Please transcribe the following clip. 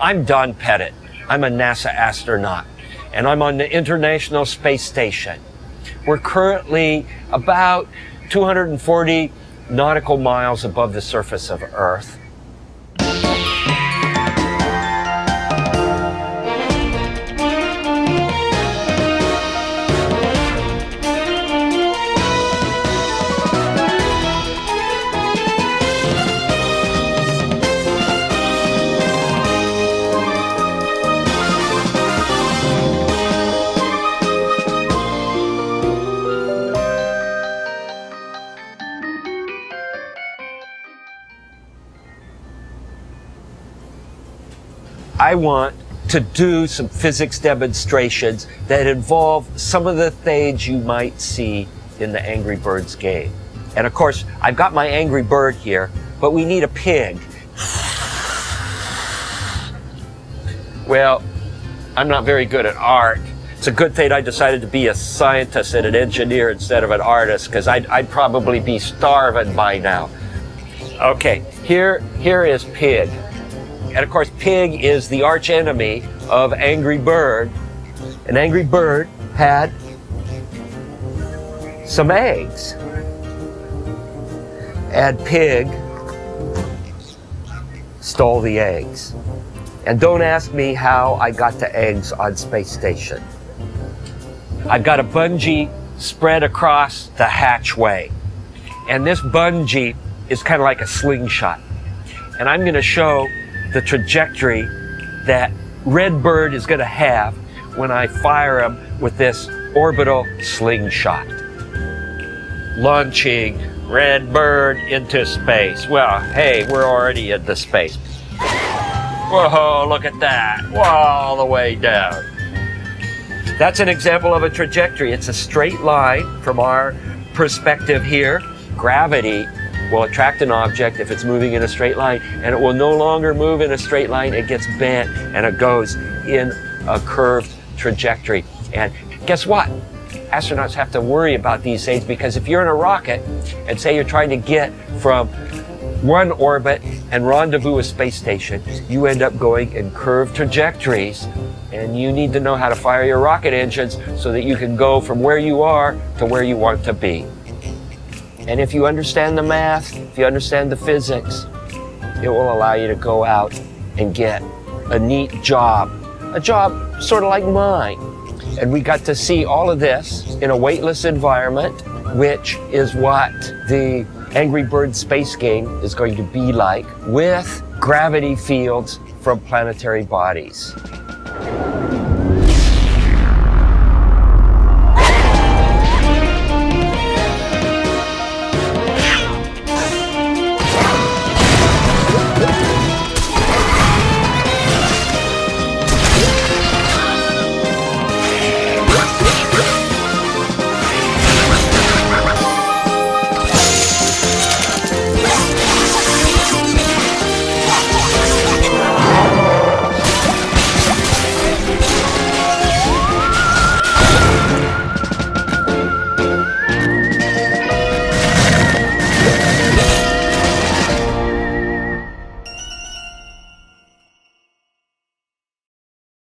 I'm Don Pettit. I'm a NASA astronaut, and I'm on the International Space Station. We're currently about 240 nautical miles above the surface of Earth. I want to do some physics demonstrations that involve some of the things you might see in the Angry Birds game. And of course, I've got my Angry Bird here, but we need a pig. Well, I'm not very good at art. It's a good thing I decided to be a scientist and an engineer instead of an artist, because I'd probably be starving by now. Okay, here is Pig. And of course, Pig is the arch enemy of Angry Bird. And Angry Bird had some eggs. And Pig stole the eggs. And don't ask me how I got the eggs on Space Station. I've got a bungee spread across the hatchway. And this bungee is kind of like a slingshot. And I'm going to show the trajectory that Redbird is going to have when I fire him with this orbital slingshot. Launching Redbird into space. Well, hey, we're already into space. Whoa, look at that. Whoa, all the way down. That's an example of a trajectory. It's a straight line from our perspective here. Gravity will attract an object if it's moving in a straight line, and it will no longer move in a straight line. It gets bent and it goes in a curved trajectory. And guess what? Astronauts have to worry about these things, because if you're in a rocket and say you're trying to get from one orbit and rendezvous a space station, you end up going in curved trajectories, and you need to know how to fire your rocket engines so that you can go from where you are to where you want to be. And if you understand the math, if you understand the physics, it will allow you to go out and get a neat job. A job sort of like mine. And we got to see all of this in a weightless environment, which is what the Angry Bird space game is going to be like, with gravity fields from planetary bodies.